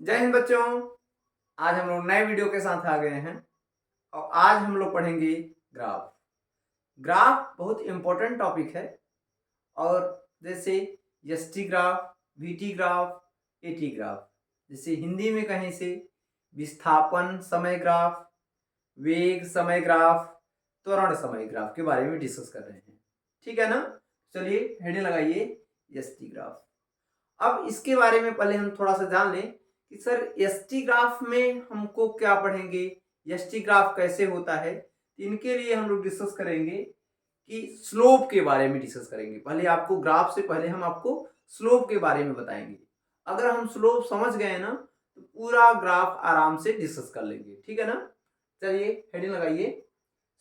जय हिंद बच्चों। आज हम लोग नए वीडियो के साथ आ गए हैं और आज हम लोग पढ़ेंगे ग्राफ। ग्राफ बहुत इंपॉर्टेंट टॉपिक है और जैसे ST graph, VT graph, eighty graph, जैसे हिंदी में कहें से विस्थापन समय ग्राफ, वेग समय ग्राफ, त्वरण समय ग्राफ के बारे में डिस्कस कर रहे हैं। ठीक है ना। चलिए हेडिंग लगाइए एसटी ग्राफ। अब इसके बारे में पहले हम थोड़ा सा जान लें कि सर एसटी ग्राफ में हमको क्या पढ़ेंगे, एसटी ग्राफ कैसे होता है। इनके लिए हम लोग डिस्कस करेंगे कि स्लोप के बारे में डिस्कस करेंगे। पहले आपको ग्राफ से पहले हम आपको स्लोप के बारे में बताएंगे। अगर हम स्लोप समझ गए ना तो पूरा ग्राफ आराम से डिस्कस कर लेंगे। ठीक है ना। चलिए हेडिंग लगाइए,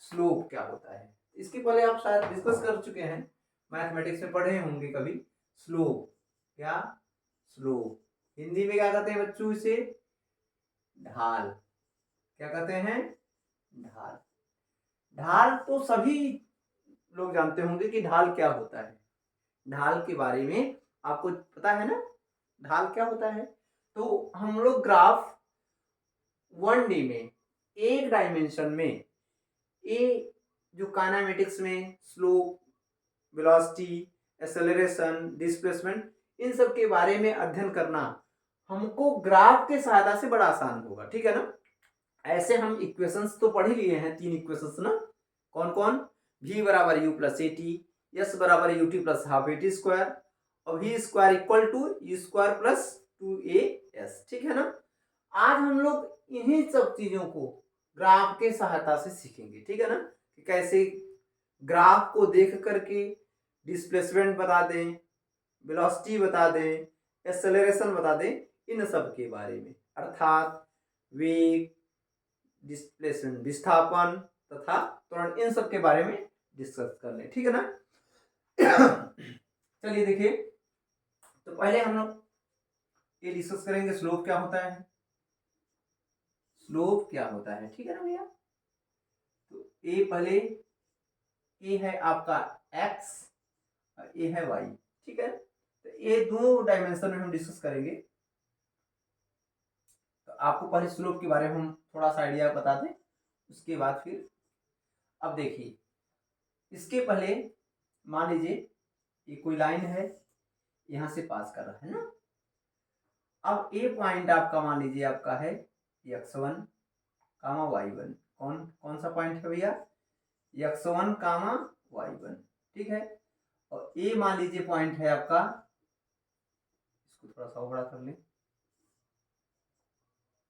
स्लोप क्या होता है। इसके पहले आप शायद डिस्कस कर चुके हैं, मैथमेटिक्स में पढ़े होंगे कभी। स्लोप क्या, स्लोप हिंदी में क्या कहते हैं बच्चों, इसे ढाल। क्या कहते हैं, ढाल। ढाल तो सभी लोग जानते होंगे कि ढाल क्या होता है। ढाल के बारे में आपको पता है ना, ढाल क्या होता है। तो हम लोग ग्राफ 1D में, एक डायमेंशन में, ये जो काइनेमेटिक्स में स्लोप, वेलोसिटी, एक्सेलरेशन, डिस्प्लेसमेंट, इन सब के बारे में अध्ययन करना हमको ग्राफ के सहायता से बड़ा आसान होगा। ठीक है ना। ऐसे हम इक्वेशंस तो पढ़ ही लिए हैं, 3 इक्वेशंस ना। कौन कौन, v बराबर u plus a t, s बराबर u t plus half a t square और v square equal to u square plus 2a s। ठीक है ना। आज हम लोग इन्हीं सब चीजों को ग्राफ के सहायता से सीखेंगे। ठीक है ना, कि कैसे ग्राफ को देख करके डिस्प्लेसमेंट बता दें, वेलोसिटी बता दें, एक्सेलरेशन बता दें, इन सब के बारे में, अर्थात वेग, डिस्प्लेसमेंट विस्थापन तथा त्वरण, इन सब के बारे में डिस्कस कर लें। ठीक है ना। चलिए देखिए, तो पहले हम लोग ये डिस्कस करेंगे स्लोप क्या होता है। स्लोप क्या होता है, ठीक है ना भैया। तो ए पहले, ए है आपका एक्स और ए है वाई। ठीक है। तो ये दो डायमेंशन में हम डिस्कस करेंगे। तो आपको पहले स्लोप के बारे में हम थोड़ा सा आइडिया बता दें, उसके बाद फिर अब देखिए, इसके पहले मान लीजिए ये कोई लाइन है, यहां से पास कर रहा है ना। अब ए पॉइंट आपका मान लीजिए आपका है x1 कामा y1। कौन कौन सा पॉइंट है भैया, x1 कामा y1। ठीक है। और ए मान लीजिए पॉइंट है आपका, इसको थोड़ा सा बड़ा कर लें,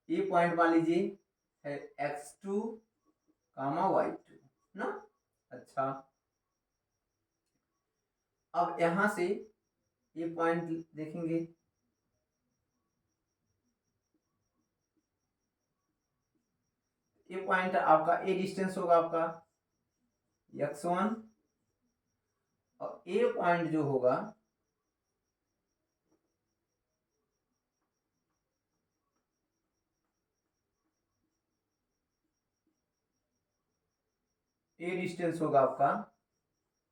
ए पॉइंट मान लीजिए है x2 कामा y2 ना। अच्छा, अब यहां से ये पॉइंट देखेंगे, ये पॉइंट आपका ए डिस्टेंस होगा आपका x1 और ए पॉइंट जो होगा ए डिस्टेंस होगा आपका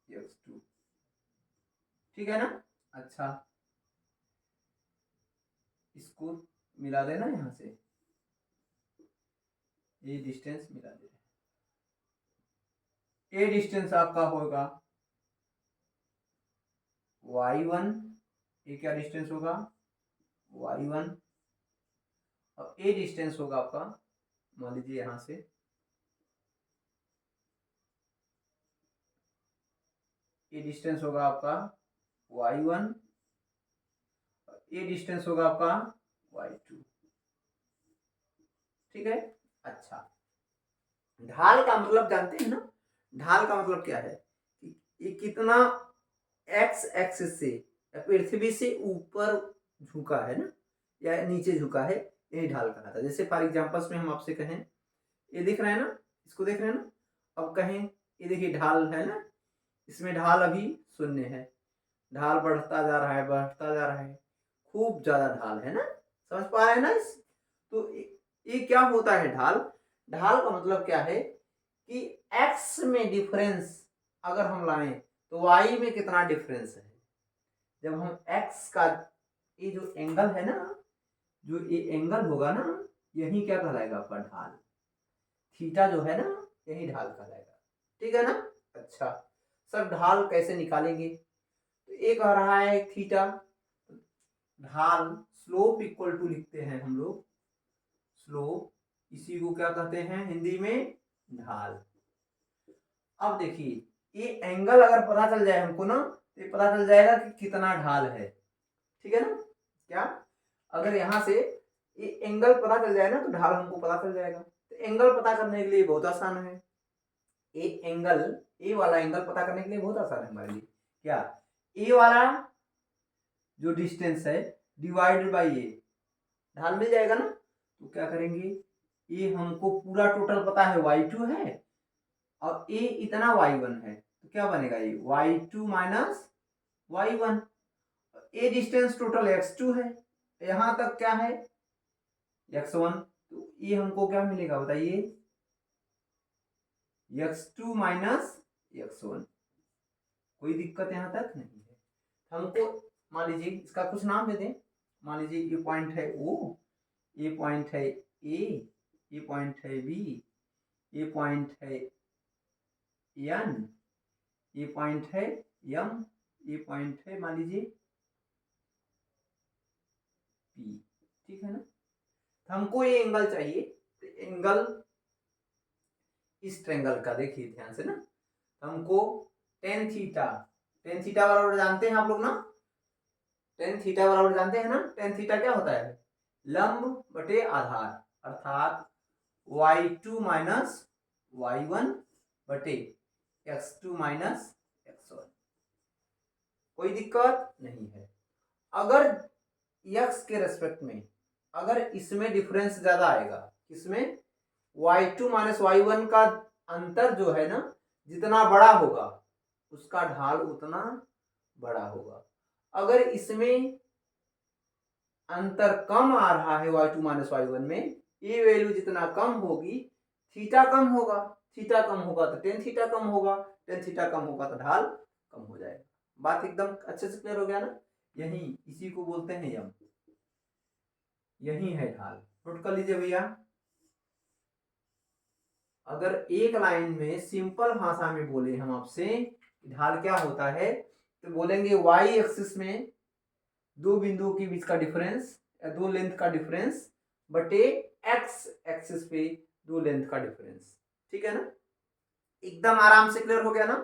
x2। ठीक है ना। अच्छा, इसको मिला देना यहां से, ये डिस्टेंस मिला देना। ए डिस्टेंस आपका होगा y1, ये क्या डिस्टेंस होगा y1 और ए डिस्टेंस होगा आपका, मान लीजिए यहां से ए डिस्टेंस होगा आपका y1 और ए डिस्टेंस होगा आपका y2। ठीक है। अच्छा, ढाल का मतलब जानते हैं ना, ढाल का मतलब क्या है कि ये कितना एक्स एक्सिस से या पृथ्वी से ऊपर झुका है ना, या नीचे झुका है, यही ढाल कहलाता है। जैसे फॉर एग्जांपल्स में हम आपसे कहें, ये दिख रहा है ना, इसको देख रहे हैं ना। अब कहें ये देखिए ढाल है ना, इसमें ढाल अभी शून्य है, ढाल बढ़ता जा रहा है, बढ़ता जा रहा है, खूब ज्यादा ढाल है ना। समझ पा रहे हैं ना इस, तो ये क्या होता है ढाल। ढाल का मतलब क्या है कि x में डिफरेंस अगर हम लाएं तो y में कितना डिफरेंस है। जब हम x का, ये जो एंगल है ना, जो ये एंगल होगा ना, यही क्या कहलाएगा आपका ढाल। थीटा जो है ना, यही ढाल कहलाएगा। ठीक है ना। अच्छा सर, ढाल कैसे निकालेंगे? तो एक आ रहा है थीटा, ढाल स्लोप इक्वल टू लिखते हैं हम लोग, स्लोप, इसी को क्या कहते हैं हिंदी में? ढाल। अब देखिए, ये एंगल अगर पता चल जाए हमको ना, तो ये पता चल जाएगा कि कितना ढाल है। ठीक है ना। क्या, अगर यहाँ से ये एंगल पता चल जाए ना, तो ढाल हमको पता चल जाएगा। तो एंगल पता करने के लिए बहुत आसान है। ए एंगल, ए वाला एंगल पता करने के लिए बहुत आसान है हमारे लिए। क्या, ए वाला जो डिस्टेंस है डिवाइडेड बाई ए, ढाल मिल जाएगा ना। तो क्या करेंगे, ये हमको पूरा टोटल पता है y2 है, और ए इतना y1 है, तो क्या बनेगा ये y2 माइनस y1। ए डिस्टेंस टोटल x2 है, यहां तक क्या है x1, तो ये हमको क्या मिलेगा बताइए, x2 माइनस x1। कोई दिक्कत यहां तक नहीं है। हमको मान लीजिए इसका कुछ नाम दे दें, मान लीजिए ये पॉइंट है O, ये पॉइंट है A, ये पॉइंट है B, ये पॉइंट है N, ये पॉइंट है M, ये पॉइंट है मान लीजिए P। ठीक है ना। तो हमको ये एंगल चाहिए, तो एंगल इस ट्रायंगल का देखिए ध्यान से ना, हमको टेन थीटा, टेन थीटा बराबर जानते हैं आप लोग ना, टेन थीटा बराबर जानते हैं ना। टेन थीटा क्या होता है, लंब बटे आधार, अर्थात y2 माइनस y1 बटे x2 माइनस x1। कोई दिक्कत नहीं है। अगर x के रेस्पेक्ट में अगर इसमें डिफरेंस ज्यादा आएगा, इसमें y2 माइनस y1 का अंतर जो है ना, जितना बड़ा होगा उसका ढाल उतना बड़ा होगा। अगर इसमें अंतर कम आ रहा है y2 माइनस y1 में, ये वैल्यू जितना कम होगी, थीटा कम होगा, थीटा कम होगा तो टेन थीटा कम होगा, टेन थीटा कम होगा तो ढाल कम हो जाएगा। बात एकदम अच्छे से क्लियर हो गया ना। यही इसी को बोलते हैं यम, यही है ढाल। नोट कर लीजिए भैया। अगर एक लाइन में सिंपल भाषा में बोले हम आपसे ढाल क्या होता है, तो बोलेंगे y एक्सिस में दो बिंदुओं के बीच का डिफरेंस या दो लेंथ का डिफरेंस बटे x एक्सिस पे दो लेंथ का डिफरेंस। ठीक है ना। एकदम आराम से क्लियर हो गया ना,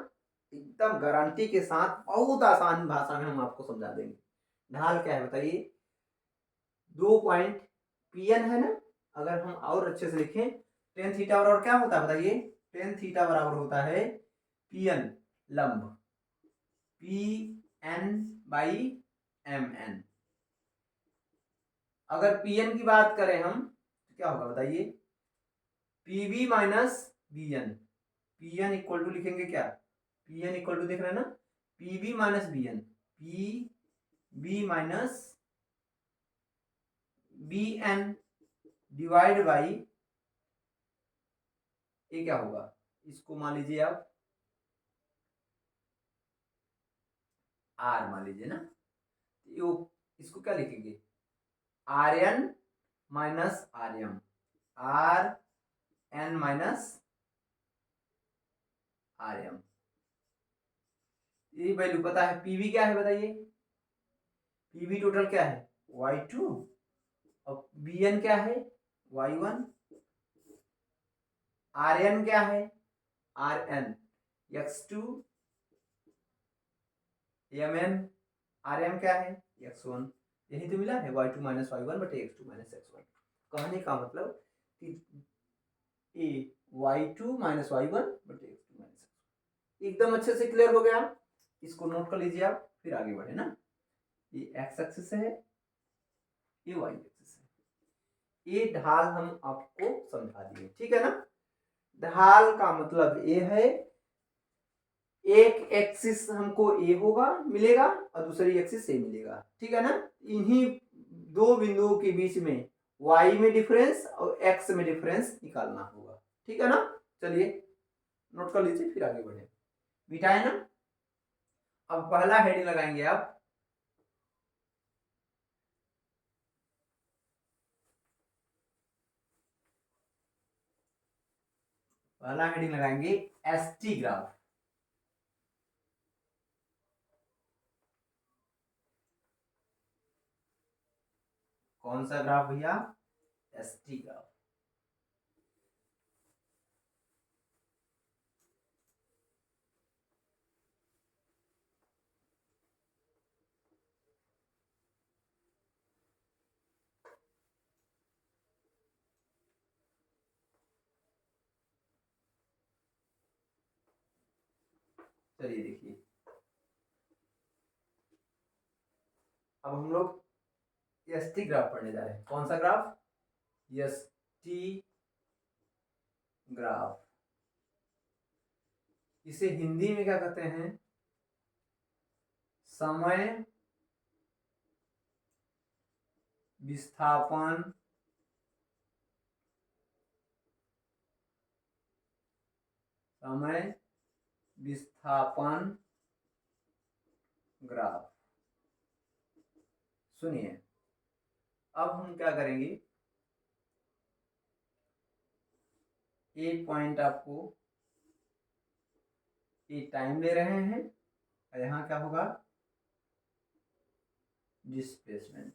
एकदम गारंटी के साथ, बहुत आसान भाषा में हम आपको समझा देंगे। ढाल क्या है बताइए, दो पॉइंट Pn है ना, अगर हम और अच्छे से लिखें, टेन थीटा बराबर क्या होता है बताइए, टेन थीटा बराबर होता है Pn लंब, Pn बाई Mn। अगर Pn की बात करें हम तो क्या होगा बताइए, Pb minus Bn। Pn equal to लिखेंगे क्या, Pn इक्वल टू देख रहे हैं ना, Pb minus Bn, Pb minus Bn divide by, ये क्या होगा, इसको मान लीजिए आप R मान लीजिए ना, यो इसको क्या लिखेंगे, Rn minus Rm, Rn minus Rm। ये वैल्यू पता है। Pv क्या है बताइए, Pv टोटल क्या है y2, और Bn क्या है y1, Rn क्या है Rn x2, Mn Rm क्या है x1। यही तो मिला है y2 माइनस y1 बटे x2 माइनस x1। कहने का मतलब कि ए y2 माइनस y1 बटे x2 माइनस x1। एकदम अच्छे से क्लियर हो गया। इसको नोट कर लीजिए आप, फिर आगे बढ़े ना। ये x एक्सिस है, ये y एक्सिस है। ये ढाल हम आपको समझा दिए, ठीक है ना। ढाल का मतलब ये है, एक एक्सिस हमको ए होगा मिलेगा और दूसरी एक्सिस ए मिलेगा। ठीक है ना। इन्हीं दो बिंदुओं के बीच में y में डिफरेंस और x में डिफरेंस निकालना होगा। ठीक है ना। चलिए नोट कर लीजिए, फिर आगे बढ़े। मिटाए ना। अब पहला हेडिंग लगाएंगे आप, पहला हेडिंग लगाएंगे एसटी ग्राफ। कौन सा ग्राफ भैया? ST graph. चलिए देखिए, अब हम लोग एसटी ग्राफ पढ़ने जा रहे हैं। कौन सा ग्राफ? ST graph. इसे हिंदी में क्या कहते हैं? समय विस्थापन समय विस्थापन ग्राफ। सुनिए, अब हम क्या करेंगे, एक पॉइंट आपको ये टाइम ले रहे हैं और यहाँ क्या होगा? डिस्प्लेसमेंट।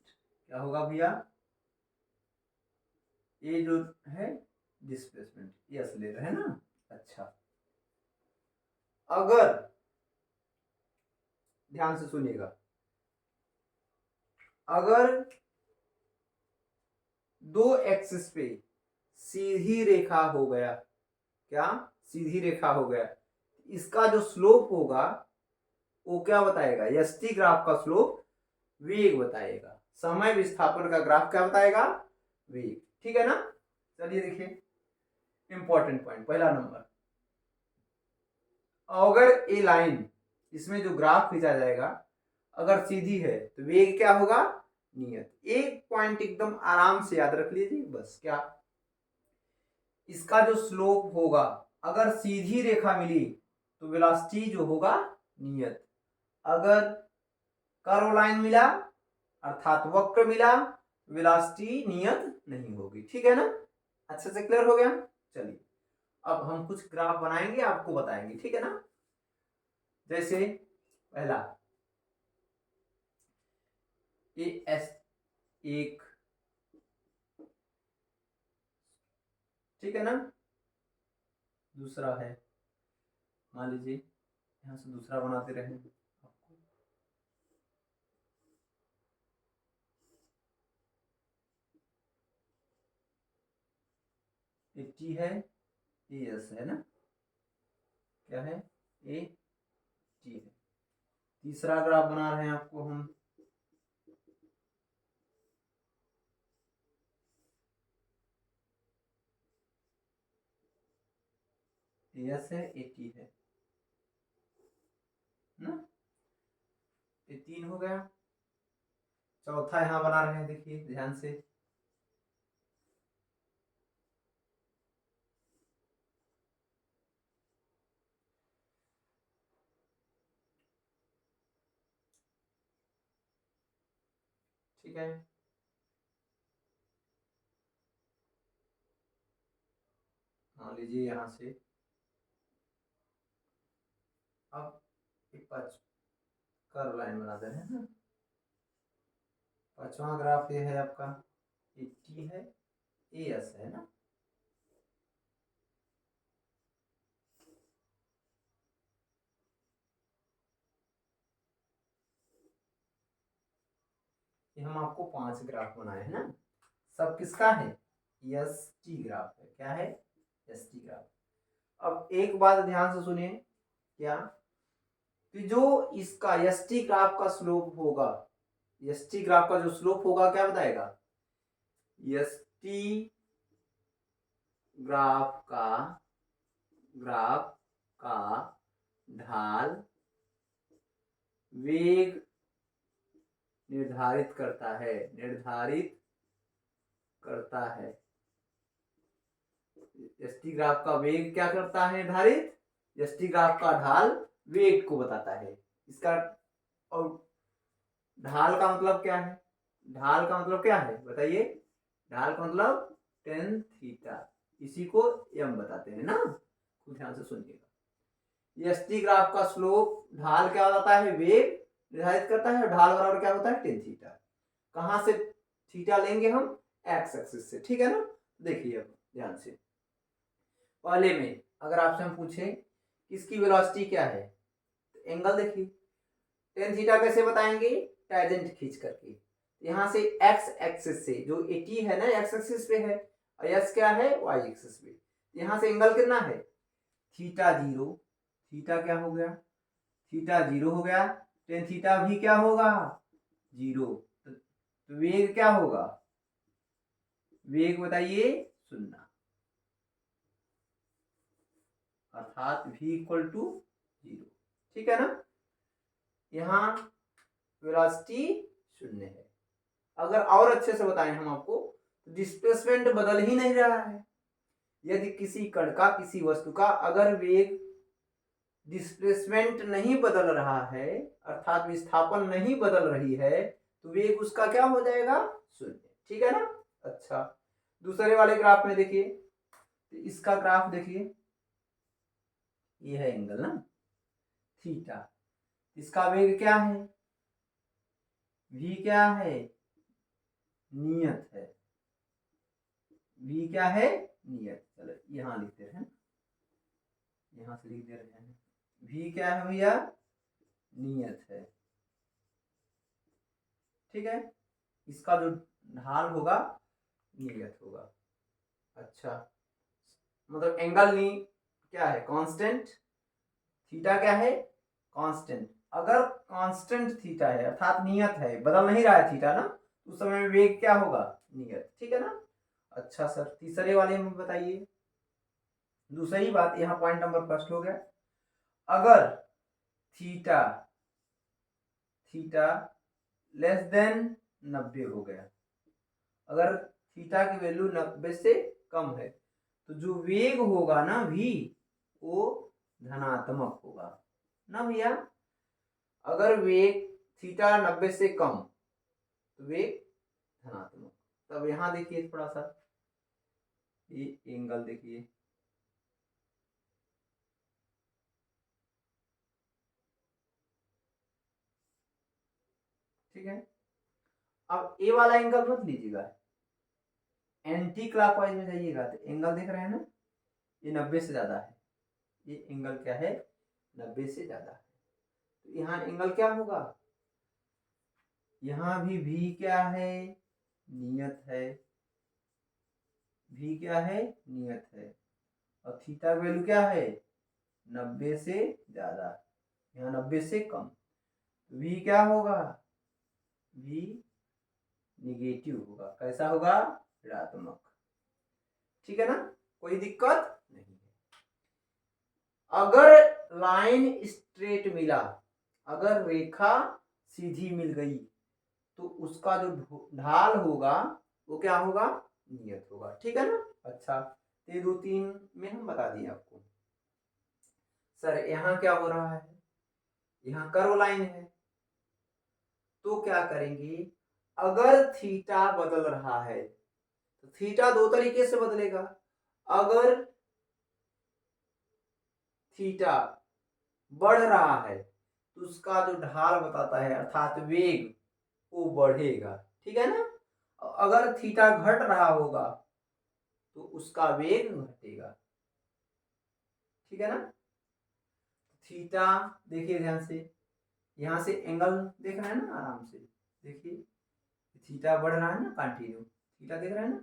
क्या होगा भैया? ये जो है डिस्प्लेसमेंट, यस ले रहे हैं ना। अच्छा, अगर ध्यान से सुनिएगा, अगर दो एक्सिस पे सीधी रेखा हो गया, क्या सीधी रेखा हो गया, इसका जो स्लोप होगा वो क्या बताएगा? एसटी ग्राफ का स्लोप वेग बताएगा। समय विस्थापन का ग्राफ क्या बताएगा? वेग। ठीक है ना। चलिए देखिए, इंपॉर्टेंट पॉइंट पहला नंबर, अगर ये लाइन, इसमें जो ग्राफ खींचा जाएगा अगर सीधी है तो वेग क्या होगा? नियत। एक पॉइंट एकदम आराम से याद रख लीजिए बस, क्या? इसका जो स्लोप होगा, अगर सीधी रेखा मिली तो वेलोसिटी जो होगा नियत। अगर कर्व लाइन मिला अर्थात वक्र मिला, वेलोसिटी नियत नहीं होगी। ठीक है ना। अच्छे से क्लियर हो गया। चलिए, अब हम कुछ ग्राफ बनाएंगे, आपको बताएंगे। ठीक है ना। जैसे पहला ए एस एक, ठीक है ना। दूसरा है, मान लीजिए यहां से दूसरा बनाते रहे आपको, एक टी है, ए एस है ना। क्या है? ए टी है। तीसरा ग्राफ बना रहे हैं आपको हम, एस है, ए टी है ना। ये तीन हो गया। चौथा यहां बना रहे हैं, देखिए ध्यान से, ठीक है। मान लीजिए यहां से, अब एक पांच कर्व लाइन बना दे रहे हैं ना। पांचवा ग्राफ ये है आपका, ए टी है, ए एस है ना। ये हम आपको 5 ग्राफ बनाए हैं ना। सब किसका है? एस टी ग्राफ है। क्या है? S T graph. अब एक बात ध्यान से सुनिए, क्या कि जो इसका एस टी ग्राफ का स्लोप होगा, एस टी ग्राफ का जो स्लोप होगा क्या बताएगा? एस टी ग्राफ का ढाल वेग निर्धारित करता है, एसटी ग्राफ का वेग क्या करता है? निर्धारित। एसटी ग्राफ का ढाल वेग को बताता है इसका। और ढाल का मतलब क्या है? ढाल का मतलब क्या है बताइए? ढाल का मतलब टेन थीटा, इसी को एम बताते हैं ना। खुद ध्यान से सुनिएगा। ये st ग्राफ का स्लोप, ढाल क्या होता है, वेग निर्धारित करता है, और ढाल बराबर क्या होता है, टेन थीटा। कहां से थीटा लेंगे हम, एक्स एक्सिस से, ठीक है ना। देखिए अब ध्यान से, पहले में अगर आपसे हम पूछे इसकी वेलोसिटी क्या है, तो एंगल देखिए, टेन थीटा कैसे बताएंगे, टैंजेंट खींच करके। यहाँ से एक्स एक्सिस से, जो 80 है ना एक्स एक्सिस पे है, और यस क्या है, वाई एक्सिस पे। यहाँ से एंगल कितना है, थीटा जीरो, थीटा क्या हो गया, थीटा जीरो हो गया, टेन थीटा भी क्या होगा, जीरो। तो वेग क्या होगा, वेग बताइए, शून्य, अर्थात v इक्वल टू जीरो, ठीक है ना। यहाँ वेलोसिटी शून्य है। अगर और अच्छे से बताएं हम आपको, डिस्प्लेसमेंट बदल ही नहीं रहा है। यदि किसी कण का, किसी वस्तु का अगर वेग डिस्प्लेसमेंट नहीं बदल रहा है, अर्थात विस्थापन नहीं बदल रही है, तो वेग उसका क्या हो जाएगा, शून्य, ठीक है ना। अच्छा, दूसरे वाले ग्राफ में देखिए, तो इसका ग्राफ देखिए, ये है एंगल ना, थीटा, इसका वेग क्या है, v क्या है, नियत है, v क्या है, नियत। चलो यहां लिखते हैं, यहां से लिख दे रहे हैं, v क्या है भैया, नियत है, ठीक है। इसका जो ढाल होगा नियत होगा। अच्छा, मतलब एंगल नी क्या है, कांस्टेंट, थीटा क्या है, कांस्टेंट। अगर कांस्टेंट थीटा है, अर्थात नियत है, बदल नहीं रहा है थीटा ना, उस समय में वेग क्या होगा, नियत, ठीक है ना। अच्छा सर, तीसरे वाले में बताइए। दूसरी बात, यहाँ पॉइंट नंबर फर्स्ट हो गया, अगर थीटा, थीटा लेस देन 90 हो गया, अगर थीटा की वैल्यू 90 से कम है, तो जो वेग होगा ना v, वो धनात्मक होगा ना भैया। अगर वेग थीटा 90 से कम, तो वेग धनात्मक। तब यहां देखिए थोड़ा सा, ये एंगल देखिए, ठीक है। अब ए वाला एंगल मत लीजिएगा, एंटी क्लॉकवाइज में जाइएगा, तो एंगल देख रहे हैं ना, ये 90 से ज्यादा है, ये एंगल क्या है, 90 से ज्यादा है। तो यहाँ एंगल क्या होगा, यहाँ भी v क्या है, नियत है, v क्या है, नियत है, और थीटा की वैल्यू क्या है, 90 से ज्यादा, यहाँ 90 से कम, v क्या होगा, v निगेटिव होगा, कैसा होगा, ऋणात्मक, ठीक है ना, कोई दिक्कत नहीं है। अगर लाइन स्ट्रेट मिला, अगर रेखा सीधी मिल गई, तो उसका जो ढाल होगा वो क्या होगा, नियत होगा, ठीक है ना। अच्छा, ये 2-3 में हम बता दिए आपको। सर यहाँ क्या हो रहा है, यहाँ कर्व लाइन है, तो क्या करेंगे, अगर थीटा बदल रहा है, तो थीटा दो तरीके से बदलेगा। अगर थीटा बढ़ रहा है, तो उसका जो ढाल बताता है, अर्थात वेग, वो बढ़ेगा, ठीक है ना। अगर थीटा घट रहा होगा, तो उसका वेग घटेगा, ठीक है ना। थीटा देखिए ध्यान से, यहाँ से एंगल देख रहे हैं ना, आराम से देखिए, थीटा बढ़ रहा है ना, कंटिन्यू थीटा देख रहे हैं ना,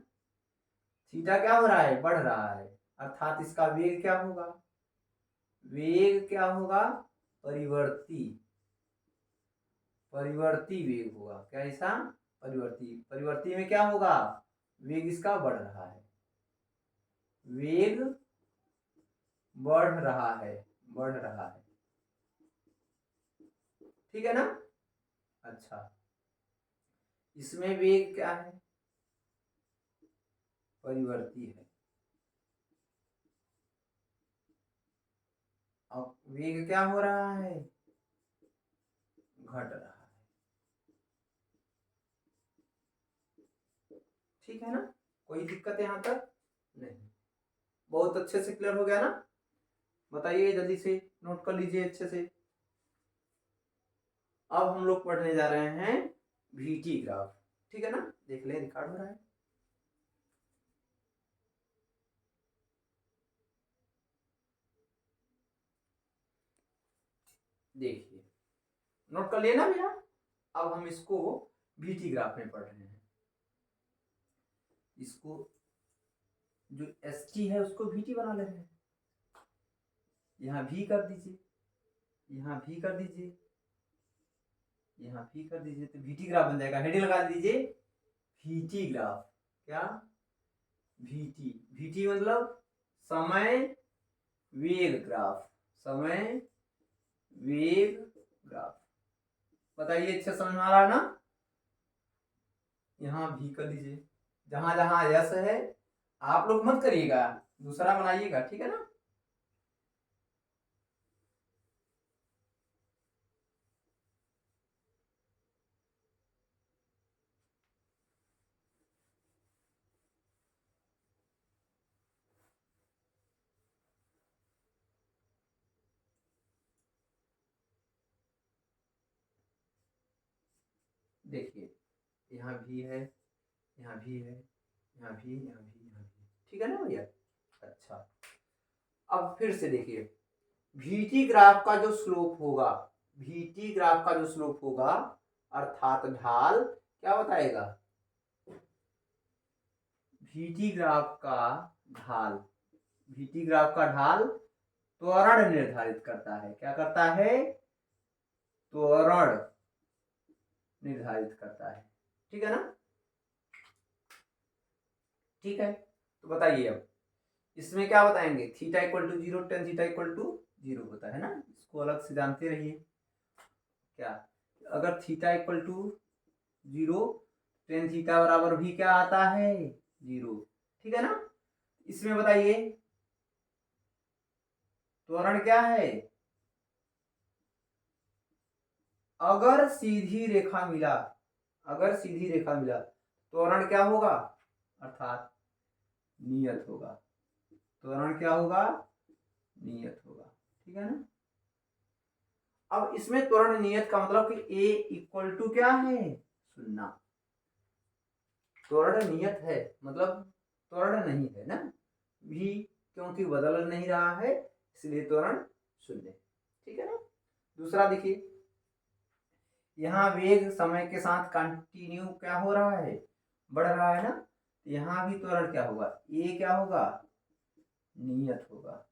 थीटा क्या हो रहा है, बढ़ रहा है, अर्थात इसका वेग क्या होगा, वेग क्या होगा, परिवर्ती, परिवर्ती वेग होगा, कैसा, परिवर्ती, परिवर्ती में क्या होगा, वेग इसका बढ़ रहा है, वेग बढ़ रहा है, बढ़ रहा है, ठीक है ना। अच्छा, इसमें वेग क्या है, परिवर्ती है, अब वेग क्या हो रहा है, घट रहा है, ठीक है ना, कोई दिक्कत यहाँ तक नहीं, बहुत अच्छे से क्लियर हो गया ना। बताइए जल्दी से, नोट कर लीजिए अच्छे से। अब हम लोग पढ़ने जा रहे हैं VT ग्राफ, ठीक है ना। देख लें, रिकॉर्ड हो रहा है। देखिए, नोट कर लिए ना भैया। अब हम इसको VT ग्राफ में पढ़ रहे हैं। इसको जो ST है उसको VT बना ले रहे हैं। यहाँ भी कर दीजिए, यहाँ भी कर दीजिए, यहाँ भी कर दीजिए, तो VT ग्राफ बन जाएगा। हेडिंग लगा दीजिए VT ग्राफ। क्या? VT। VT मतलब समय वेग ग्राफ, समय वेग ग्राफ। बताइए, अच्छा समझ में आ रहा है ना। यहाँ भी कर दीजिए, जहां जहां यस है आप लोग मत करिएगा, दूसरा बनाइएगा, ठीक है ना। देखिए, यहाँ भी है, यहाँ भी है, यहाँ भी, यहाँ भी, यहाँ भी, ठीक है ना भैया। अच्छा, अब फिर से देखिए, VT ग्राफ का जो स्लोप होगा, VT ग्राफ का जो स्लोप होगा अर्थात ढाल, क्या बताएगा? VT ग्राफ का ढाल, VT ग्राफ का ढाल त्वरण निर्धारित करता है। क्या करता है? त्वरण निर्धारित करता है, ठीक है ना। ठीक है, तो बताइए अब इसमें क्या बताएंगे? Theta equal to 0, tan theta equal to 0 होता है ना, इसको अलग से जानते रहिए। क्या? अगर theta equal to 0, tan theta बराबर भी क्या आता है? 0, ठीक है ना। इसमें बताइए त्वरण क्या है? अगर सीधी रेखा मिला, अगर सीधी रेखा मिला त्वरण क्या होगा? अर्थात नियत होगा। त्वरण क्या होगा? नियत होगा, ठीक है ना। अब इसमें त्वरण नियत का मतलब कि ए इक्वल टू क्या है? 0। त्वरण नियत है मतलब त्वरण नहीं है ना, भी क्योंकि बदल नहीं रहा है इसलिए त्वरण 0, ठीक है ना। दूसरा देखिए, यहाँ वेग समय के साथ कंटिन्यू क्या हो रहा है? बढ़ रहा है ना। यहाँ भी त्वरण क्या होगा? ए क्या होगा? नियत होगा।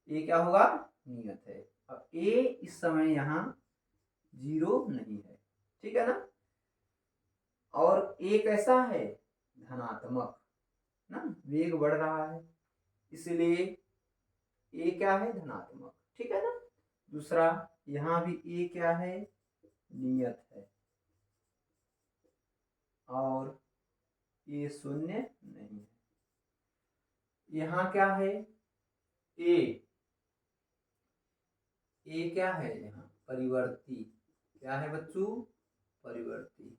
ए क्या होगा? नियत है। अब ए इस समय यहाँ 0 नहीं है, ठीक है ना। और ए कैसा है? धनात्मक ना, वेग बढ़ रहा है इसलिए ए क्या है? धनात्मक, ठीक है ना। दूसरा, यहाँ भी ए क्या है? नियत है। और ये 0 नहीं है। यहाँ क्या है? ए, ए क्या है? यहाँ परिवर्ती। क्या है बच्चों? परिवर्ती।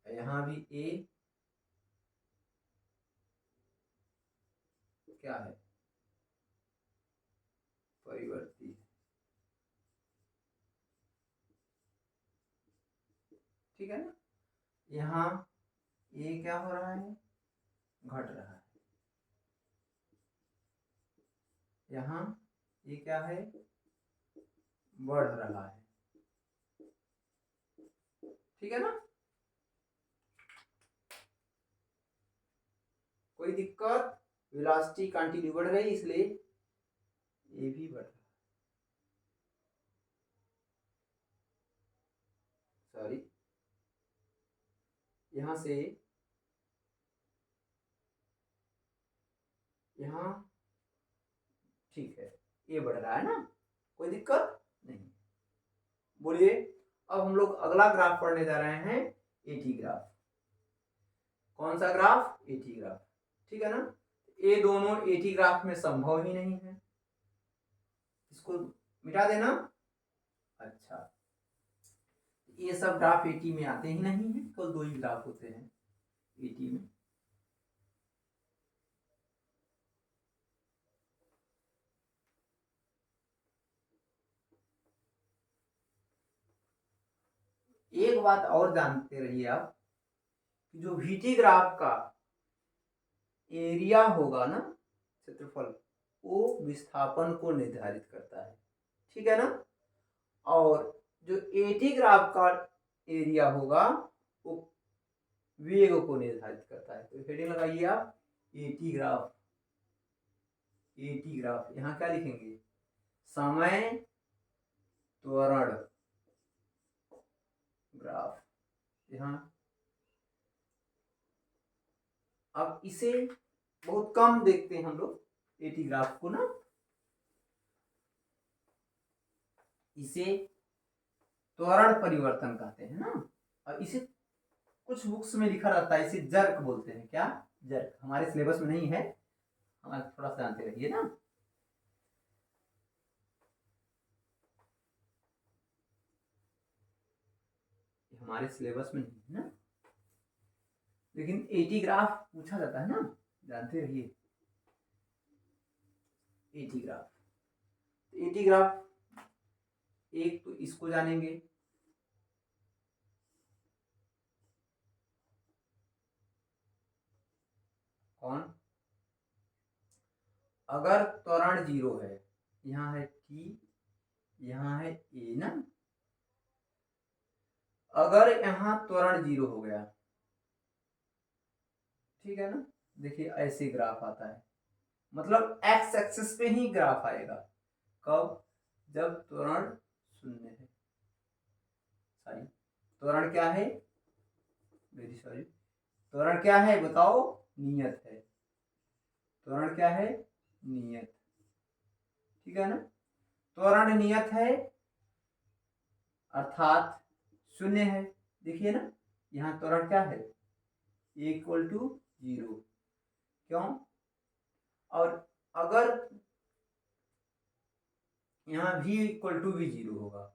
यहाँ भी ए क्या है? परिवर्ती, ठीक है ना। यहाँ ए क्या हो रहा है? घट रहा है। यहाँ ये क्या है? बढ़ रहा है, ठीक है ना। कोई दिक्कत? वेलोसिटी कंटिन्यू बढ़ रही इसलिए ये भी बढ़ रहा है। सॉरी, यहां से यहाँ, ठीक है, ये बढ़ रहा है ना, कोई दिक्कत नहीं। बोलिए, अब हम लोग अगला ग्राफ पढ़ने जा रहे हैं, एटी ग्राफ। कौन सा ग्राफ? एटी ग्राफ, ठीक है ना। ये दोनों एटी ग्राफ में संभव ही नहीं है, इसको मिटा देना। अच्छा, ये सब ग्राफ एटी में आते ही नहीं है, केवल दो ही ग्राफ होते हैं एटी में। बात और जानते रहिए आप कि जो VT ग्राफ का एरिया होगा ना, क्षेत्रफल, वो विस्थापन को निर्धारित करता है, ठीक है ना। और जो AT ग्राफ का एरिया होगा वो वेग को निर्धारित करता है। तो हेडिंग लगाइए आप AT ग्राफ। AT ग्राफ यहाँ क्या लिखेंगे, समय त्वरण ग्राफ। यहाँ अब इसे बहुत कम देखते हैं हम लोग AT ग्राफ को ना, इसे त्वरण परिवर्तन कहते हैं ना। और इसे कुछ बुक्स में लिखा रहता है, इसे जर्क बोलते हैं। क्या? जर्क। हमारे सिलेबस में नहीं है, हमारे थोड़ा सा जानते रहिए ना। हमारे सिलेबस में नहीं है ना, लेकिन AT ग्राफ पूछा जाता है ना, जानते रहिए। AT ग्राफ, AT ग्राफ एक तो इसको जानेंगे, कौन? अगर त्वरण 0 है, यहाँ है T, यहाँ है A ना, अगर यहाँ त्वरण 0 हो गया, ठीक है ना, देखिए ऐसे ग्राफ आता है, मतलब एक्स एक्सिस पे ही ग्राफ आएगा। कब? जब त्वरण 0 है। सॉरी, त्वरण क्या है? वेरी सॉरी, त्वरण क्या है बताओ? नियत है। त्वरण क्या है? नियत, ठीक है ना। त्वरण नियत है अर्थात 0 है। देखिए ना, यहाँ त्वरण क्या है? Equal to 0। क्यों? और अगर यहाँ v इक्वल टू भी 0 होगा,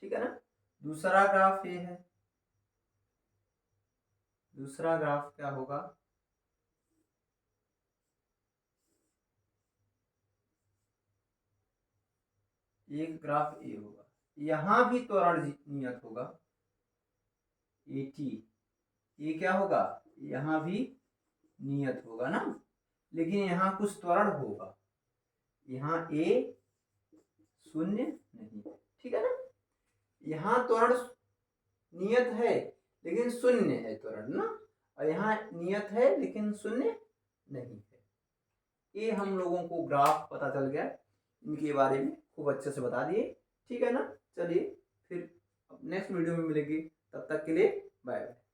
ठीक है ना। दूसरा ग्राफ ये है, दूसरा ग्राफ क्या होगा? एक ग्राफ ए होगा, यहां भी त्वरण नियत होगा AT। ये क्या होगा? यहां भी नियत होगा ना, लेकिन यहाँ कुछ त्वरण होगा, यहाँ A 0 नहीं, ठीक है ना। यहाँ त्वरण नियत है लेकिन 0 है त्वरण ना, और यहाँ नियत है लेकिन 0 नहीं है। ये हम लोगों को ग्राफ पता चल गया, इनके बारे में खूब अच्छे से बता दिए, ठीक है ना। चलिए फिर नेक्स्ट वीडियो में मिलेंगे, तब तक के लिए बाय बाय।